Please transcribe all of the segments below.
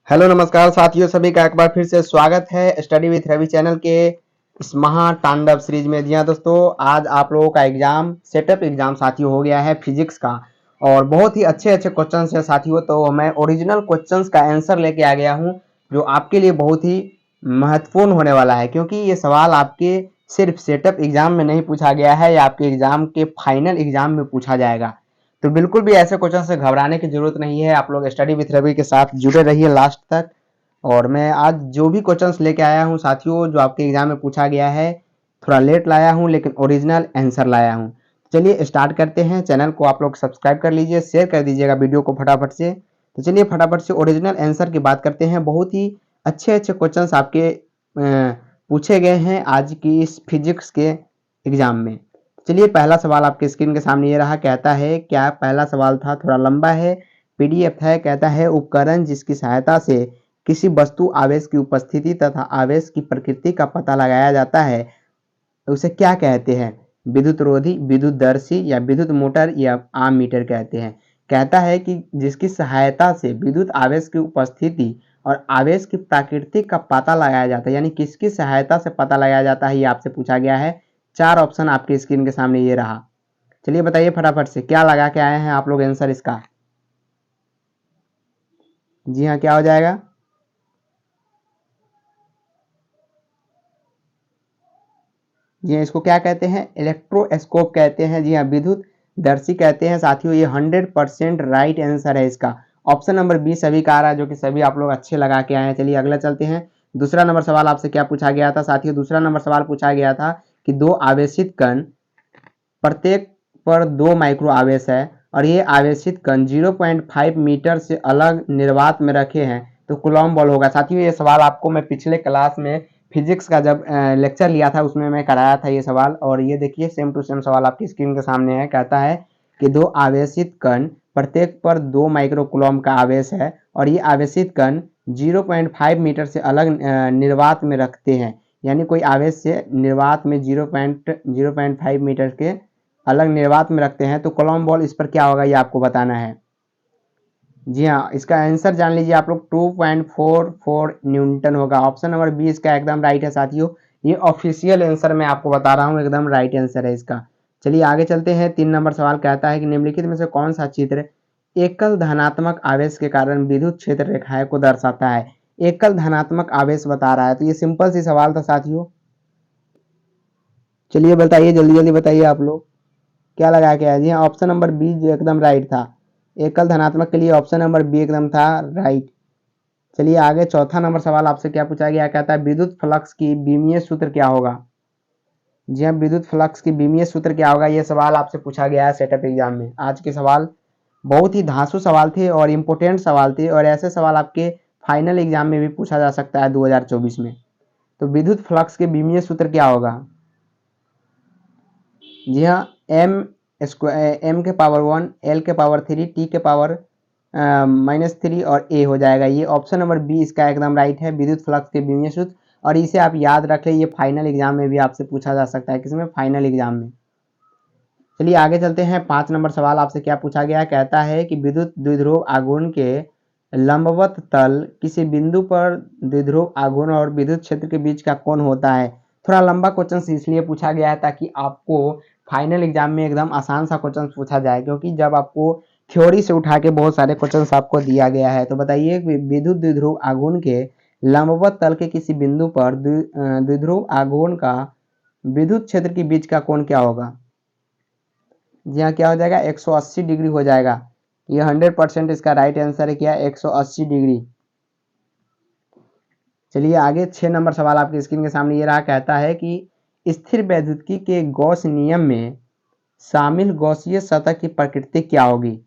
Hello नमस्कार साथियों, सभी का एक बार फिर से स्वागत है स्टडी विथ रवि चैनल के इस महा तांडव सीरीज में। जी हाँ दोस्तों, आज आप लोगों का एग्जाम सेटअप एग्जाम साथियों हो गया है फिजिक्स का, और बहुत ही अच्छे अच्छे क्वेश्चंस है साथियों। तो मैं ओरिजिनल क्वेश्चंस का आंसर लेके आ गया हूँ, जो आपके लिए बहुत ही महत्वपूर्ण होने वाला है, क्योंकि ये सवाल आपके सिर्फ सेटअप एग्जाम में नहीं पूछा गया है, या आपके एग्जाम के फाइनल एग्जाम में पूछा जाएगा। तो बिल्कुल भी ऐसे क्वेश्चन से घबराने की जरूरत नहीं है। आप लोग स्टडी विथ रवि के साथ जुड़े रहिए लास्ट तक। और मैं आज जो भी क्वेश्चंस लेके आया हूँ साथियों, जो आपके एग्जाम में पूछा गया है, थोड़ा लेट लाया हूँ लेकिन ओरिजिनल आंसर लाया हूँ। चलिए स्टार्ट करते हैं। चैनल को आप लोग सब्सक्राइब कर लीजिए, शेयर कर दीजिएगा वीडियो को फटाफट से। तो चलिए फटाफट से ओरिजिनल आंसर की बात करते हैं। बहुत ही अच्छे अच्छे क्वेश्चंस आपके पूछे गए हैं आज की इस फिजिक्स के एग्जाम में। चलिए पहला सवाल आपके स्क्रीन के सामने ये रहा। कहता है, क्या पहला सवाल था, थोड़ा लंबा है, पीडीएफ है। कहता है, उपकरण जिसकी सहायता से किसी वस्तु आवेश की उपस्थिति तथा आवेश की प्रकृति का पता लगाया जाता है, उसे क्या कहते हैं? विद्युत रोधी, विद्युत दर्शी, या विद्युत मोटर, या आम मीटर कहते हैं। कहता है कि जिसकी सहायता से विद्युत आवेश की उपस्थिति और आवेश की प्रकृति का पता लगाया जाता है, यानी किसकी सहायता से पता लगाया जाता है, ये आपसे पूछा गया है। चार ऑप्शन आपके स्क्रीन के सामने ये रहा। चलिए बताइए फटाफट से, क्या लगा के आए हैं आप लोग आंसर इसका? जी हाँ, क्या हो जाएगा? जी हाँ, इसको क्या कहते हैं? इलेक्ट्रोस्कोप कहते हैं। जी हाँ, विद्युत दर्शी कहते हैं साथियों। ये 100% राइट आंसर है इसका। ऑप्शन नंबर बी सभी का आ रहा है, जो कि सभी आप लोग अच्छे लगा के आए हैं। चलिए अगला चलते हैं। दूसरा नंबर सवाल आपसे क्या पूछा गया था साथियों? दूसरा नंबर सवाल पूछा गया था कि दो आवेशित कण, प्रत्येक पर 2 माइक्रो आवेश है, और ये आवेशित कण 0.5 मीटर से अलग निर्वात में रखे हैं, तो कूलॉम बल होगा। साथियों ये सवाल आपको मैं पिछले क्लास में फिजिक्स का जब लेक्चर लिया था उसमें मैं कराया था ये सवाल। और ये देखिए सेम टू सेम सवाल आपकी स्क्रीन के सामने है। कहता है कि दो आवेशित कण, प्रत्येक पर 2 माइक्रो कूलॉम का आवेश है, और ये आवेशित कण 0.5 मीटर से अलग निर्वात में रखते हैं, यानी कोई आवेश से निर्वात में 0.05 मीटर के अलग निर्वात में रखते हैं, तो कूलॉम बल इस पर क्या होगा ये आपको बताना है। जी हाँ, इसका आंसर जान लीजिए आप लोग, 2.44 न्यूटन होगा। ऑप्शन नंबर बी इसका एकदम राइट है साथियों। ये ऑफिशियल आंसर मैं आपको बता रहा हूँ, एकदम राइट आंसर है इसका। चलिए आगे चलते हैं। 3 नंबर सवाल कहता है कि निम्नलिखित में से कौन सा चित्र एकल धनात्मक आवेश के कारण विद्युत क्षेत्र रेखाएं को दर्शाता है? एकल धनात्मक आवेश बता रहा है, तो ये सिंपल सी सवाल था साथियों। चलिए बताइए, जल्दी जल्दी बताइए आप लोग, क्या लगा के आए? जी हाँ, ऑप्शन नंबर बी जो एकदम राइट था। एकल धनात्मक के लिए ऑप्शन नंबर बी एकदम था राइट। चलिए आगे चौथा नंबर सवाल आपसे क्या पूछा गया? कहता है विद्युत फ्लक्स की विमीय सूत्र क्या होगा? जी हाँ, विद्युत फ्लक्स की विमीय सूत्र क्या होगा, ये सवाल आपसे पूछा गया है सेटअप एग्जाम में। आज के सवाल बहुत ही धांसू सवाल थे और इम्पोर्टेंट सवाल थे, और ऐसे सवाल आपके फाइनल एग्जाम में भी पूछा जा सकता है 2024 में। तो विद्युत फ्लक्स के विमीय सूत्र क्या होगा? जी हाँ, एम के पावर 1, एल के पावर 3, टी के पावर -3 और ए हो जाएगा। ये ऑप्शन नंबर बी इसका एकदम राइट है, विद्युत फ्लक्स के विमीय सूत्र। और इसे आप याद रख लें, ये फाइनल एग्जाम में भी आपसे पूछा जा सकता है। किसमें? फाइनल एग्जाम में। चलिए आगे चलते हैं। 5 नंबर सवाल आपसे क्या पूछा गया? कहता है कि विद्युत द्विध्रुव आघूर्ण के लंबवत तल किसी बिंदु पर द्विध्रुव आघूर्ण और विद्युत क्षेत्र के बीच का कोण होता है। थोड़ा लंबा क्वेश्चन इसलिए पूछा गया है ताकि आपको फाइनल एग्जाम में एकदम आसान सा क्वेश्चन पूछा जाए, क्योंकि जब आपको थ्योरी से उठा के बहुत सारे क्वेश्चन आपको दिया गया है। तो बताइए, विद्युत द्विध्रुव आघूर्ण के लंबवत तल के किसी बिंदु पर द्विध्रुव आघूर्ण का विद्युत क्षेत्र के बीच का कोण क्या होगा? जी हाँ, क्या हो जाएगा? 180 डिग्री हो जाएगा। ये 100% इसका राइट आंसर है। क्या? 180 डिग्री। चलिए आगे 6 नंबर सवाल आपके स्क्रीन के सामने ये रहा। कहता है कि स्थिर वैद्युतिकी के गॉस नियम में शामिल गॉसीय सतह की प्रकृति क्या होगी?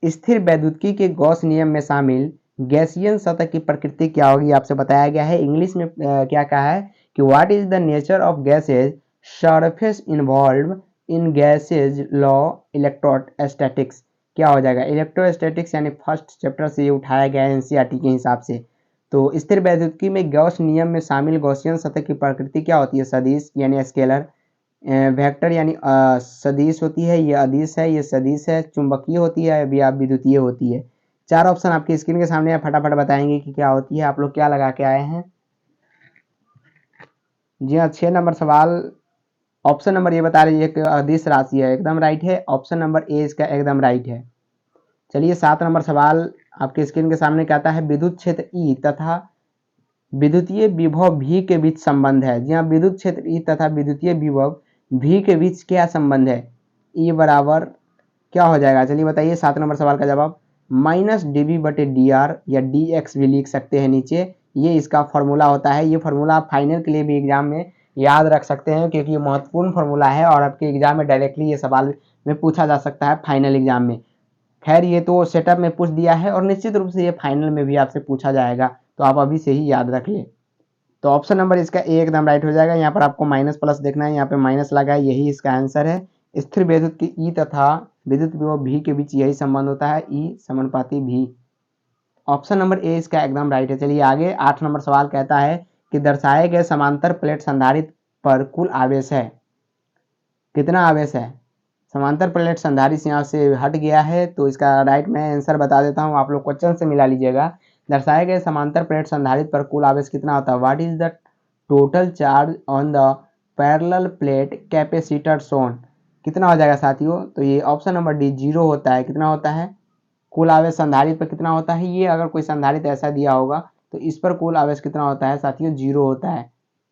स्थिर वैद्युतिकी के गॉस नियम में शामिल गैसियन सतह की प्रकृति क्या होगी, आपसे बताया गया है। इंग्लिश में क्या कहा है कि what is the nature of gases surface involve in gases law electrostatics. क्या हो जाएगा? इलेक्ट्रोस्टैटिक्स यानी फर्स्ट चैप्टर से ये उठाया गया है एनसीईआरटी के हिसाब से। तो स्थिर वैद्युतिकी में गॉस नियम में शामिल गॉसियन सतह की प्रकृति क्या होती है? सदिश यानी स्केलर, वेक्टर यानी सदिश होती है, ये अदिश है, ये सदिश है, चुंबकीय होती है या विद्युतीय होती है। चार ऑप्शन आपकी स्क्रीन के सामने है, फटाफट बताएंगे कि क्या होती है, आप लोग क्या लगा के आए हैं। जी हाँ, 6 नंबर सवाल ऑप्शन नंबर ये बता रही है कि अदिश राशि है, एकदम राइट है। ऑप्शन नंबर ए इसका एकदम राइट है। चलिए 7 नंबर सवाल आपके स्क्रीन के सामने कहता है विद्युत क्षेत्र ई तथा विद्युतीय विभव V के बीच संबंध है। जी हाँ, विद्युत क्षेत्र ई तथा विद्युतीय विभव V के बीच क्या संबंध है। E बराबर क्या हो जाएगा, चलिए बताइए। 7 नंबर सवाल का जवाब -dV/dr या dx भी लिख सकते हैं नीचे, ये इसका फॉर्मूला होता है। ये फॉर्मूला आप फाइनल के लिए भी एग्जाम में याद रख सकते हैं, क्योंकि ये महत्वपूर्ण फॉर्मूला है और आपके एग्जाम में डायरेक्टली ये सवाल में पूछा जा सकता है फाइनल एग्जाम में। खैर ये तो सेटअप में पूछ दिया है और निश्चित रूप से ये फाइनल में भी आपसे पूछा जाएगा, तो आप अभी से ही याद रख ले। तो ऑप्शन नंबर इसका ए एकदम राइट हो जाएगा। यहाँ पर आपको माइनस प्लस देखना है, यहाँ पे माइनस लगा है, यही इसका आंसर है। स्थिर विद्युत की ई तथा विद्युत विभव भी के बीच यही संबंध होता है, ई समानुपाती भी। ऑप्शन नंबर ए इसका एकदम राइट है। चलिए आगे 8 नंबर सवाल कहता है कि दर्शाए गए समांतर प्लेट संधारित्र पर कुल आवेश है। कितना आवेश है। समांतर प्लेट संधारित्र यहाँ से हट गया है, तो इसका राइट मैं आंसर बता देता हूँ, आप लोग क्वेश्चन से मिला लीजिएगा। दर्शाए गए समांतर प्लेट संधारित्र पर कुल आवेश कितना होता है। What is the total charge on the parallel plate capacitor shown. कितना हो जाएगा साथियों, तो ये ऑप्शन नंबर डी 0 होता है। कितना होता है, कुल आवेश संधारित्र पर कितना होता है। ये अगर कोई संधारित्र ऐसा दिया होगा तो इस पर कुल आवेश कितना होता है साथियों, 0 होता है।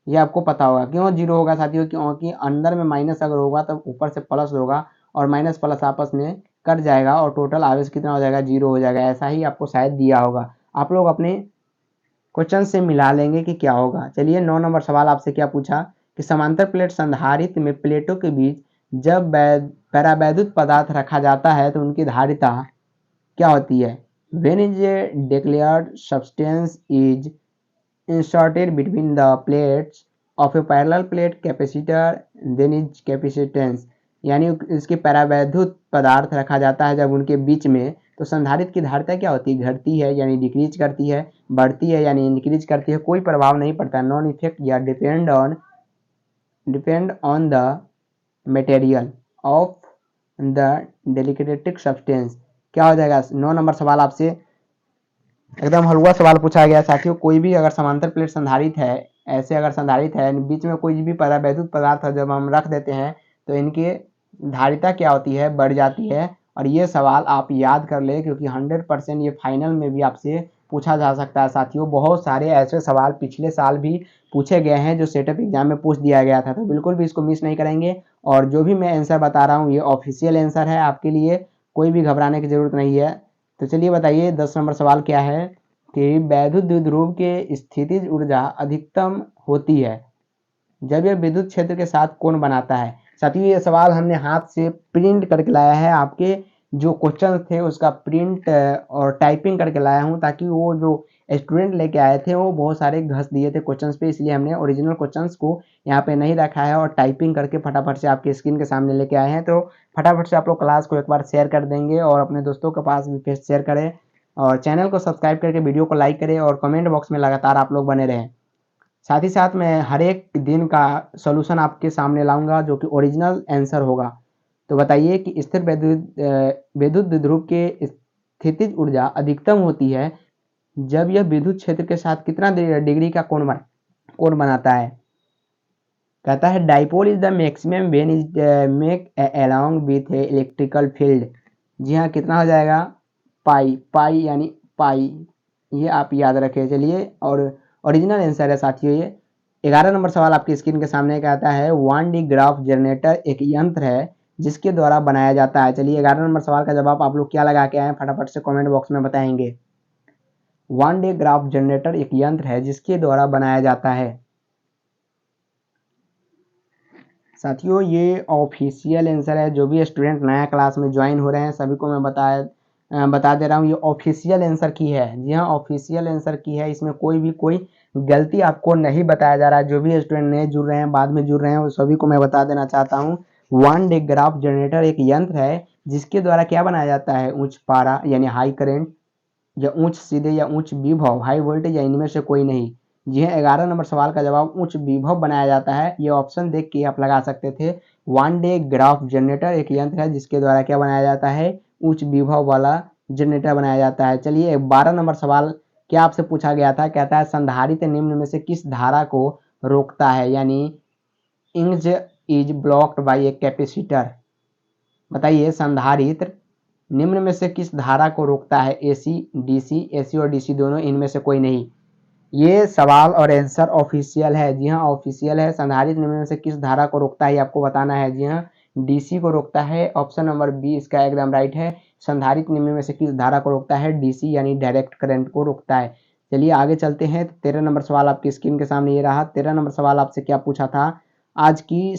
ये आपको पता होगा। क्यों 0 होगा साथियों, क्योंकि अंदर में माइनस अगर होगा तो ऊपर से प्लस होगा और माइनस प्लस आपस में कट जाएगा और टोटल आवेश कितना हो जाएगा, 0 हो जाएगा। ऐसा ही आपको शायद दिया होगा, आप लोग अपने क्वेश्चन से मिला लेंगे कि क्या होगा। चलिए 9 नंबर सवाल आपसे क्या पूछा कि समांतर प्लेट संधारित्र में प्लेटों के बीच जब परावैद्युत पदार्थ रखा जाता है तो उनकी धारिता क्या होती है। When is a declared substance is inserted between the plates of a parallel plate capacitor then is capacitance। यानी इसके परावैद्युत पदार्थ रखा जाता है जब उनके बीच में, तो संधारित्र की धारिता क्या होती है, घटती है यानी डिक्रीज करती है, बढ़ती है यानी इंक्रीज करती है, कोई प्रभाव नहीं पड़ता, नॉन इफेक्ट या depend on the material of the dielectric substance. क्या हो जाएगा। 9 नंबर सवाल आपसे एकदम हलवा सवाल पूछा गया साथियों। कोई भी अगर समांतर प्लेट संधारित्र है, ऐसे अगर संधारित्र है, बीच में कोई भी परावैद्युत पदार्थ जब हम रख देते हैं तो इनकी धारिता क्या होती है, बढ़ जाती है। और ये सवाल आप याद कर ले, क्योंकि 100% ये फाइनल में भी आपसे पूछा जा सकता है साथियों। बहुत सारे ऐसे सवाल पिछले साल भी पूछे गए हैं जो सेटअप एग्जाम में पूछ दिया गया था, तो बिल्कुल भी इसको मिस नहीं करेंगे। और जो भी मैं आंसर बता रहा हूँ ये ऑफिशियल आंसर है आपके लिए, कोई भी घबराने की जरूरत नहीं है। तो चलिए बताइए 10 नंबर सवाल क्या है कि वैद्युत द्विध्रुव के स्थितिज ऊर्जा अधिकतम होती है जब यह विद्युत क्षेत्र के साथ कोण बनाता है। साथियों ये सवाल हमने हाथ से प्रिंट करके लाया है, आपके जो क्वेश्चन थे उसका प्रिंट और टाइपिंग करके लाया हूँ, ताकि वो जो स्टूडेंट लेके आए थे वो बहुत सारे घस दिए थे क्वेश्चंस पे, इसलिए हमने ओरिजिनल क्वेश्चंस को यहाँ पे नहीं रखा है और टाइपिंग करके फटाफट से आपके स्क्रीन के सामने लेके आए हैं। तो फटाफट से आप लोग क्लास को एक बार शेयर कर देंगे और अपने दोस्तों के पास भी शेयर करें और चैनल को सब्सक्राइब करके वीडियो को लाइक करें और कमेंट बॉक्स में लगातार आप लोग बने रहें। साथ ही साथ मैं हर एक दिन का सॉल्यूशन आपके सामने लाऊंगा जो कि ओरिजिनल आंसर होगा। तो बताइए कि स्थिर विद्युत द्विध्रुव के स्थितिज ऊर्जा अधिकतम होती है जब यह विद्युत क्षेत्र के साथ कितना डिग्री का कोण बनाता है। कहता है dipole is the maximum when is make along with electrical field. जी हाँ, कितना हो जाएगा, पाई यानी पाई, ये आप याद रखें। चलिए और ओरिजिनल आंसर है साथियों ये। 11 नंबर सवाल आपकी स्क्रीन के सामने कहता है 1D ग्राफ जनरेटर एक यंत्र है जिसके द्वारा बनाया जाता है। चलिए 11 नंबर सवाल का जवाब आप लोग क्या लगा के आए फटाफट से कमेंट बॉक्स में बताएंगे। 1D ग्राफ जनरेटर एक यंत्र है जिसके द्वारा बनाया जाता है। साथियों ये ऑफिशियल आंसर है, जो भी स्टूडेंट नया क्लास में ज्वाइन हो रहे हैं सभी को मैं बता दे रहा हूँ, ये ऑफिशियल आंसर की है। जी हाँ, ऑफिशियल आंसर की है, इसमें कोई गलती आपको नहीं बताया जा रहा है। जो भी स्टूडेंट नए जुड़ रहे हैं, बाद में जुड़ रहे हैं, वो सभी को मैं बता देना चाहता हूँ 1D ग्राफ जनरेटर एक यंत्र है जिसके द्वारा क्या बनाया जाता है, उच्च पारा यानी हाई करंट या उच्च सीधे या उच्च विभव हाई वोल्टेज या इनमें से कोई नहीं। जी हाँ, 11 नंबर सवाल का जवाब उच्च विभव बनाया जाता है। ये ऑप्शन देख के आप लगा सकते थे। 1D ग्राफ जनरेटर एक यंत्र है जिसके द्वारा क्या बनाया जाता है, उच्च विभव वाला जनरेटर बनाया जाता है। चलिए 12 नंबर सवाल क्या आपसे पूछा गया था, कहता है संधारित्र निम्न में से किस धारा को रोकता है, यानी इंज is blocked by a capacitor. बताइए संधारित्र निम्न में से किस धारा को रोकता है, एसी डीसी, एसी और डीसी दोनों, इनमें से कोई नहीं। ये सवाल और आंसर ऑफिशियल है, जी हाँ ऑफिशियल है। संधारित्र निम्न में से किस धारा को रोकता है, ये आपको बताना है। जी हाँ डीसी को रोकता है, ऑप्शन नंबर बी इसका एकदम राइट है। संधारित्र निम्न में से किस धारा को रोकता है, डीसी यानी डायरेक्ट करंट को रोकता है। चलिए आगे चलते हैं। 13 नंबर सवाल आपकी स्क्रीन के सामने ये रहा। 13 नंबर सवाल आपसे क्या पूछा था, आज की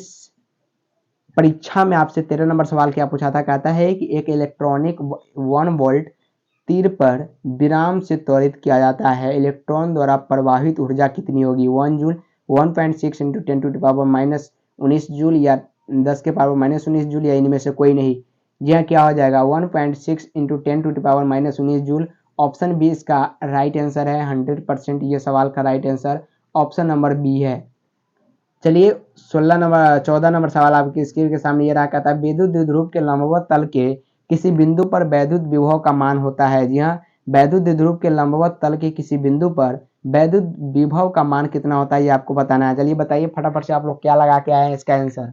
परीक्षा में आपसे 13 नंबर सवाल क्या पूछा था, कहता है कि एक इलेक्ट्रॉनिक 1 वोल्ट तीर पर विराम से त्वरित किया जाता है, इलेक्ट्रॉन द्वारा प्रवाहित ऊर्जा कितनी होगी, 1 joule, 1.6 into 10 to the power minus 19 joule, या 10 के पावर माइनस 19 जूल, या इनमें से कोई नहीं। यह क्या हो जाएगा, 1.6 into 10 to the power minus 19 joule. Option B इसका राइट आंसर है। 100% ये सवाल का right answer option number B है। चलिए 14 नंबर सवाल आपकी स्क्रीन के सामने ये रहा, कहता है विद्युत द्विध्रुव के लंबवत तल के किसी बिंदु पर वैद्युत विभव का मान होता है। जी हाँ वैद्युत द्विध्रुव के लंबवत तल के किसी बिंदु पर वैद्युत विभव का मान कितना होता है, ये आपको बताना है। चलिए बताइए फटाफट से आप लोग क्या लगा के आए हैं इसका आंसर।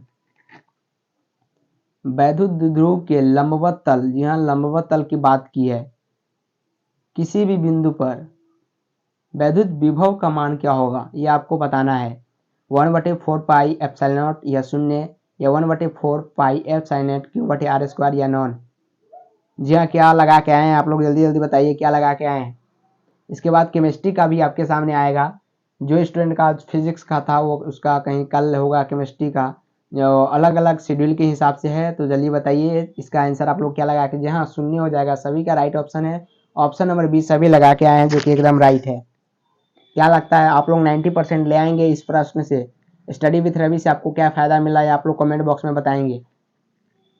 वैद्युत द्विध्रुव के लंबवत तल, जी हाँ लंबवत तल की बात की है, किसी भी बिंदु पर वैद्युत विभव का मान क्या होगा ये आपको बताना है। 1/4 पाई एप्सिलॉन नॉट या शून्य, या 1/4 पाई एफ साइन नॉट क्यू बटे आर स्क्वायर, या नॉन। जी हाँ क्या लगा के आए हैं आप लोग, जल्दी जल्दी बताइए क्या लगा के आए हैं। इसके बाद केमिस्ट्री का भी आपके सामने आएगा। जो स्टूडेंट का फिजिक्स का था वो उसका कहीं कल होगा केमिस्ट्री का, जो अलग अलग शेड्यूल के हिसाब से है। तो जल्दी बताइए इसका आंसर आप लोग क्या लगा के, जी हाँ शून्य हो जाएगा, सभी का राइट ऑप्शन है। ऑप्शन नंबर बी सभी लगा के आए हैं जो कि एकदम राइट है। क्या लगता है आप लोग 90% ले आएंगे इस प्रश्न से। स्टडी विथ रवि से आपको क्या फ़ायदा मिला है आप लोग कमेंट बॉक्स में बताएंगे।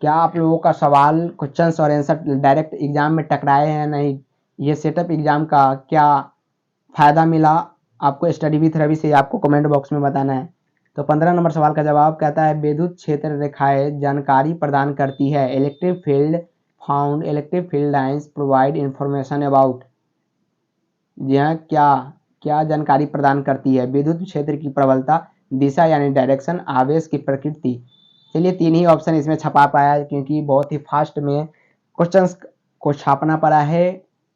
क्या आप लोगों का सवाल क्वेश्चंस और आंसर डायरेक्ट एग्जाम में टकराए हैं नहीं, ये सेटअप एग्जाम का क्या फ़ायदा मिला आपको स्टडी विथ रवि से, आपको कमेंट बॉक्स में बताना है। तो 15 नंबर सवाल का जवाब कहता है विद्युत क्षेत्र रेखाएं जानकारी प्रदान करती है, electric field found, electric field lines provide information about. जी हाँ क्या क्या जानकारी प्रदान करती है, विद्युत क्षेत्र की प्रबलता, दिशा यानी डायरेक्शन, आवेश की प्रकृति। चलिए 3 ही ऑप्शन इसमें छपा पाया है क्योंकि बहुत ही फास्ट में क्वेश्चंस को छापना पड़ा है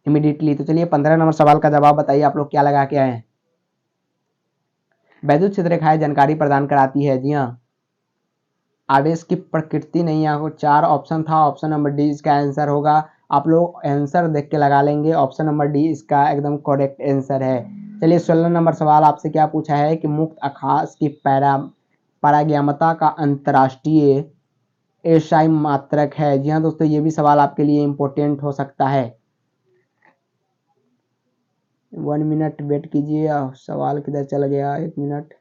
इमीडिएटली। तो चलिए 15 नंबर सवाल का जवाब बताइए आप लोग क्या लगा के आए हैं। वैद्युत क्षेत्र रेखाएं जानकारी प्रदान कराती है, जी हाँ आवेश की प्रकृति नहीं, यहाँ को 4 ऑप्शन था, ऑप्शन नंबर डी इसका आंसर होगा। आप लोग आंसर देख के लगा लेंगे, ऑप्शन नंबर डी इसका एकदम करेक्ट आंसर है। चलिए 16 नंबर सवाल आपसे क्या पूछा है कि मुक्त अक्षांश की पारगम्यता का अंतर्राष्ट्रीय एसआई मात्रक है। जी हाँ दोस्तों ये भी सवाल आपके लिए इम्पोर्टेंट हो सकता है। 1 मिनट वेट कीजिए, सवाल किधर चल गया, 1 मिनट।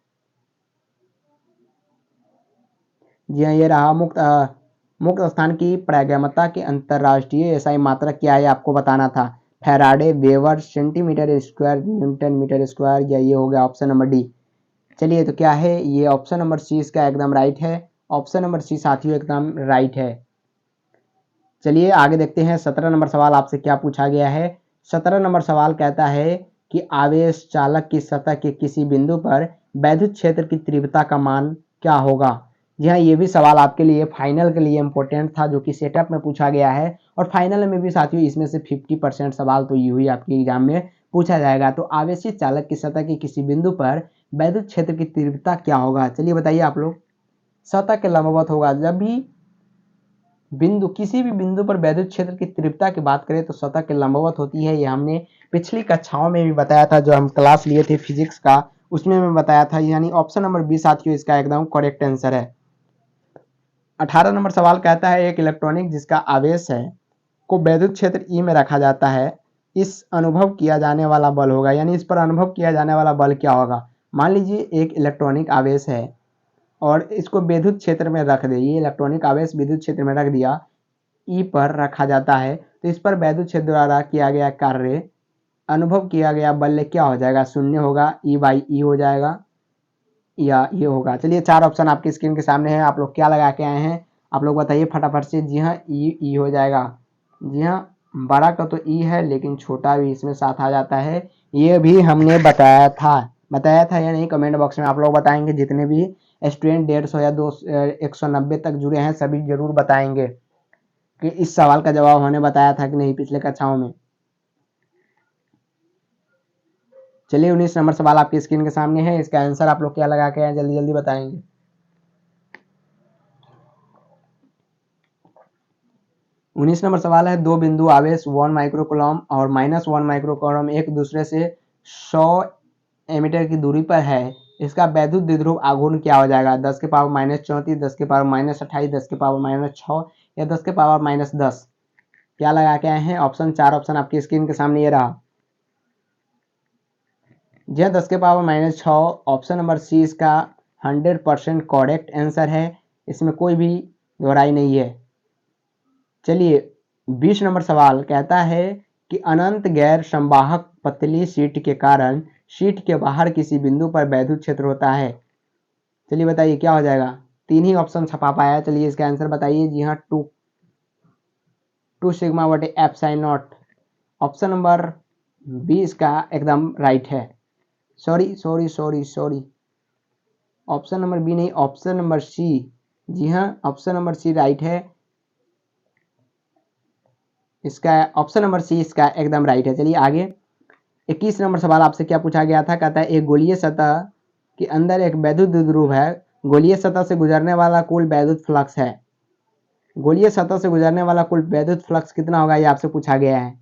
जी हाँ ये रहा, मुक्त स्थान की पारगम्यता के अंतर्राष्ट्रीय एसआई मात्रक क्या है आपको बताना था। Faraday, weber, centimetre square, newton metre square, या ये हो गया ऑप्शन नंबर डी। चलिए तो क्या है, ये ऑप्शन नंबर सी इसका एकदम राइट है। ऑप्शन नंबर सी साथियों एकदम राइट है। चलिए आगे देखते हैं 17 नंबर सवाल आपसे क्या पूछा गया है। 17 नंबर सवाल कहता है कि आवेश चालक की सतह के किसी बिंदु पर वैद्युत क्षेत्र की तीव्रता का मान क्या होगा। जी हाँ ये भी सवाल आपके लिए फाइनल के लिए इम्पोर्टेंट था जो कि सेटअप में पूछा गया है, और फाइनल में भी साथियों इसमें से 50% सवाल तो ये हुई आपके एग्जाम में पूछा जाएगा। तो आवेशित चालक की सतह के किसी बिंदु पर वैद्युत क्षेत्र की तीव्रता क्या होगा, चलिए बताइए आप लोग। सतह के लंबवत होगा, जब भी बिंदु किसी भी बिंदु पर वैद्युत क्षेत्र की तीव्रता की बात करें तो सतह के लंबवत होती है। ये हमने पिछली कक्षाओं में भी बताया था, जो हम क्लास लिए थे फिजिक्स का उसमें मैं बताया था, यानी ऑप्शन नंबर बी साथियों इसका एकदम करेक्ट आंसर है। 18 नंबर सवाल कहता है एक इलेक्ट्रॉनिक जिसका आवेश है को वैद्युत क्षेत्र ई में रखा जाता है, इस अनुभव किया जाने वाला बल होगा, यानी इस पर अनुभव किया जाने वाला बल क्या होगा। मान लीजिए एक इलेक्ट्रॉनिक आवेश है और इसको विद्युत क्षेत्र में रख दे, ये इलेक्ट्रॉनिक आवेश विद्युत क्षेत्र में रख दिया, ई पर रखा जाता है, तो इस पर वैद्युत क्षेत्र द्वारा किया गया कार्य, अनुभव किया गया बल क्या हो जाएगा, शून्य होगा, ई बाई ई हो जाएगा, या ये होगा। चलिए 4 ऑप्शन आपकी स्क्रीन के सामने है, आप लोग क्या लगा के आए हैं आप लोग बताइए फटाफट से। जी हाँ ई हो जाएगा, जी हाँ बड़ा का तो ई है लेकिन छोटा भी इसमें साथ आ जाता है, ये भी हमने बताया था या नहीं कमेंट बॉक्स में आप लोग बताएंगे। जितने भी स्टूडेंट 150 या 190 तक जुड़े हैं सभी जरूर बताएंगे कि इस सवाल का जवाब हमने बताया था कि नहीं पिछले कक्षाओं में। चलिए 19 नंबर सवाल आपकी स्क्रीन के सामने है, इसका आंसर आप लोग क्या लगा के जल्दी जल्दी बताएंगे। 19 नंबर सवाल है, दो बिंदु आवेश 1 माइक्रोकूलम और -1 माइक्रोकूलम एक दूसरे से 100 एमीटर की दूरी पर है, इसका वैद्युत द्विध्रुव आघूर्ण क्या हो जाएगा? 10 के पावर -34, 10 के पावर -28, 10 के पावर -6 या 10 के पावर -10। क्या लगा के आए हैं? ऑप्शन 4 ऑप्शन आपकी स्क्रीन के सामने ये रहा। जी हाँ, 10 के पावर -6 ऑप्शन नंबर सी इसका 100% करेक्ट आंसर है, इसमें कोई भी दोहराई नहीं है। चलिए 20 नंबर सवाल कहता है कि अनंत गैर संवाहक पतली शीट के कारण शीट के बाहर किसी बिंदु पर वैद्युत क्षेत्र होता है। चलिए बताइए क्या हो जाएगा? 3 ही ऑप्शन छपा पाया, चलिए इसका आंसर बताइए। जी हाँ, 2 सिग्मा बटे epsilon naught. Option number B इसका एकदम राइट है। सॉरी, ऑप्शन नंबर बी नहीं, ऑप्शन नंबर सी। जी हाँ, ऑप्शन नंबर सी राइट है, इसका ऑप्शन नंबर सी इसका एकदम राइट है। चलिए आगे 21 नंबर सवाल आपसे क्या पूछा गया था? कहता है एक गोलीय सतह के अंदर एक वैद्युत द्विध्रुव है, गोलीय सतह से गुजरने वाला कुल वैद्युत फ्लक्स है। गोलीय सतह से गुजरने वाला कुल वैद्युत फ्लक्स कितना होगा, ये आपसे पूछा गया है।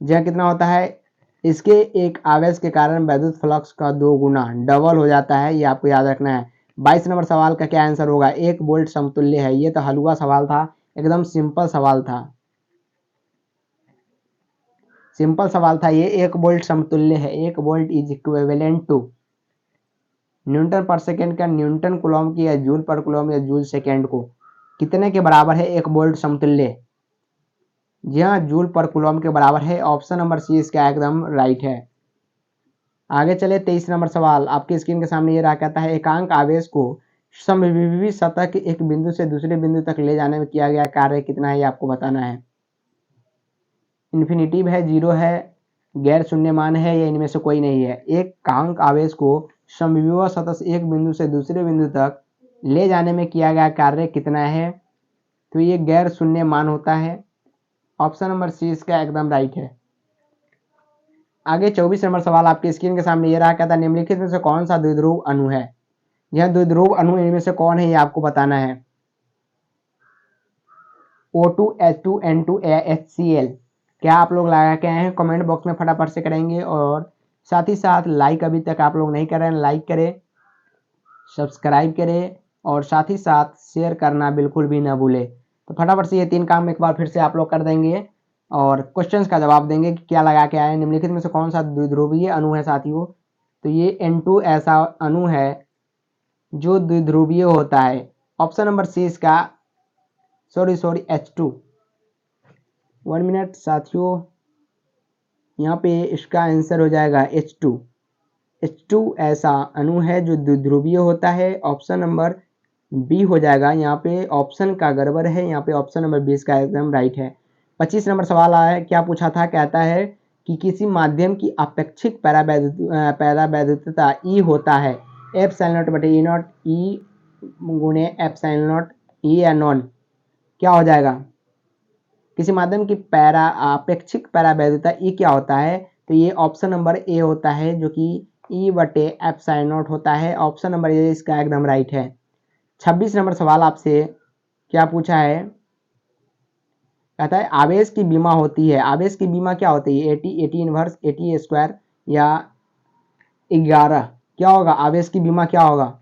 यह कितना होता है? इसके एक आवेश के कारण वैद्युत फ्लक्स का 2 गुना डबल हो जाता है, ये आपको याद रखना है। 22 नंबर सवाल का क्या आंसर होगा? 1 वोल्ट समतुल्य है, ये तो हलवा सवाल था, एकदम सिंपल सवाल था। सिंपल सवाल था ये, 1 वोल्ट समतुल्य है। 1 volt is equivalent to newton per second का न्यूटन कूलम की या जूल पर कूलम या जूल सेकेंड को कितने के बराबर है 1 वोल्ट समतुल्य? जी हाँ, जूल पर कूलम के बराबर है। ऑप्शन नंबर सी इसका एकदम राइट है। आगे चले 23 नंबर सवाल आपकी स्क्रीन के सामने ये रहा, कहता है एकांक आवेश को समविभव सतह के एक बिंदु से दूसरे बिंदु तक ले जाने में किया गया कार्य कितना है, ये आपको बताना है। इन्फिनिटिव है, जीरो है, गैर शून्य मान है या इनमें से कोई नहीं है। एक कांक आवेश को समविभव सतह से एक बिंदु से दूसरे बिंदु तक ले जाने में किया गया कार्य कितना है? तो ये गैर शून्य मान होता है। ऑप्शन नंबर सी इसका एकदम राइट है। आगे 24 नंबर सवाल आपके स्क्रीन के सामने ये रहा, कहता है निम्नलिखित में से कौन सा द्विध्रुव अणु है? यह द्विध्रुव अणु इनमें से कौन है, ये आपको बताना है। O2, H2, N2 या HCl। क्या आप लोग लगा के आए हैं? कमेंट बॉक्स में फटाफट से करेंगे, और साथ ही साथ लाइक अभी तक आप लोग नहीं कर रहे हैं, लाइक करें, सब्सक्राइब करें और साथ ही साथ शेयर करना बिल्कुल भी ना भूलें। तो फटाफट से ये 3 काम एक बार फिर से आप लोग कर देंगे और क्वेश्चंस का जवाब देंगे कि क्या लगा के आए। निम्नलिखित में से कौन सा द्विध्रुवीय अणु है साथियों? तो ये N2 ऐसा अणु है जो द्विध्रुवीय होता है। ऑप्शन नंबर सी इसका सॉरी H2। 1 मिनट साथियों, यहाँ पे इसका आंसर हो जाएगा H2। H2 ऐसा अणु है जो द्विध्रुवीय होता है। ऑप्शन नंबर बी हो जाएगा, यहाँ पे ऑप्शन का गड़बड़ है, यहाँ पे ऑप्शन नंबर 20 का एकदम राइट है। 25 नंबर सवाल आया है, क्या पूछा था? कहता है कि किसी माध्यम की अपेक्षिक पैरावैद्युतता ई होता है एप्सिलॉन नॉट बटे ई नॉट, ई गुणे एप्सिलॉन नॉट, ई या नॉन। क्या हो जाएगा? किसी माध्यम की अपेक्षिक पैरावैद्युता ई क्या होता है? तो ये ऑप्शन नंबर ए होता है, जो कि ई बटे एप्सिलॉन नॉट होता है। ऑप्शन नंबर ए इसका एकदम राइट है। 26 नंबर सवाल आपसे क्या पूछा है? कहता है आवेश की बीमा होती है, आवेश की बीमा क्या होती है? 80 इनवर्स 80 स्क्वायर या 11। क्या होगा आवेश की बीमा, क्या होगा?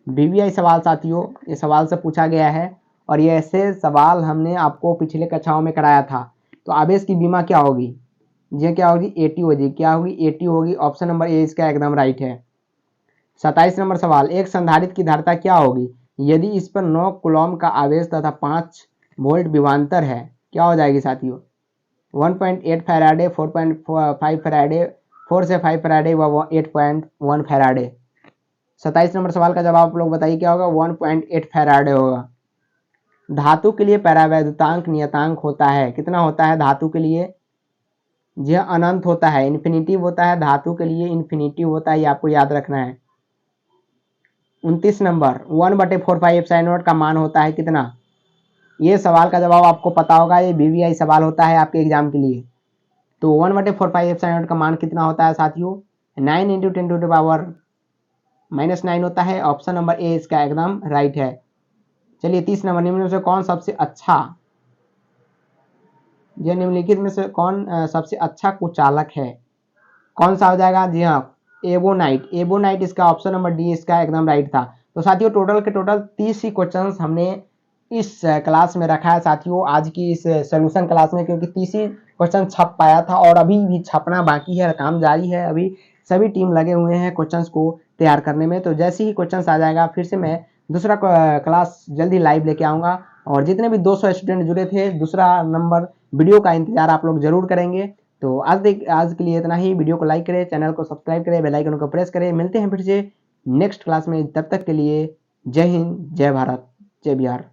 वीवीआई सवाल साथियों, ये सवाल से पूछा गया है और ये ऐसे सवाल हमने आपको पिछले कक्षाओं में कराया था। तो आवेश की बीमा क्या होगी? ये क्या होगी? 80 होगी। क्या होगी? 80 होगी। ऑप्शन नंबर ए इसका एकदम राइट है। 27 नंबर सवाल, एक संधारित्र की धारिता क्या होगी यदि इस पर 9 कूलम का आवेश तथा 5 वोल्ट विभवांतर है? क्या हो जाएगी साथियों? 1.8 फैराडे, 4.5 फैराडे, 4 से 5 फैराडे व 8.1 फैराडे। 27 नंबर सवाल का जवाब आप लोग बताइए क्या होगा? 1.8 फैराडे होगा। धातु के लिए परावैद्युतांक नियतांक होता है, कितना होता है धातु के लिए? यह अनंत होता है, इन्फिनिटिव होता है, धातु के लिए इन्फिनिटिव होता है, ये आपको याद रखना है। 29 नंबर 1/4 एप्सिलॉन नॉट का मान होता है कितना? ये सवाल का जवाब आपको पता होगा, ये बीवीआई सवाल होता है आपके एग्जाम के लिए। तो 1/4 एप्सिलॉन नॉट का मान कितना होता है साथियों? 9 × 10⁻⁻9 होता है। ऑप्शन नंबर ए इसका एकदम राइट है। चलिए 30 नंबर, निम्न में से कौन सबसे अच्छा, यह निम्नलिखित में से कौन सबसे अच्छा कुचालक है? कौन सा हो जाएगा? जी हाँ, एबोनाइट। एबोनाइट इसका ऑप्शन नंबर डी इसका एकदम राइट था। तो साथियों टोटल के टोटल 30 ही क्वेश्चंस हमने इस क्लास में रखा है साथियों, आज की इस सोल्यूशन क्लास में, क्योंकि 30 ही क्वेश्चन छप पाया था और अभी भी छपना बाकी है, काम जारी है। अभी सभी टीम लगे हुए हैं क्वेश्चंस को तैयार करने में। तो जैसे ही क्वेश्चंस आ जाएगा फिर से मैं दूसरा क्लास जल्दी लाइव लेके आऊँगा। और जितने भी 200 स्टूडेंट जुड़े थे, दूसरा नंबर वीडियो का इंतजार आप लोग जरूर करेंगे। तो आज के लिए इतना ही। वीडियो को लाइक करें, चैनल को सब्सक्राइब करें, बेल आइकन को प्रेस करें। मिलते हैं फिर से नेक्स्ट क्लास में, तब तक के लिए जय हिंद, जय भारत, जय बिहार।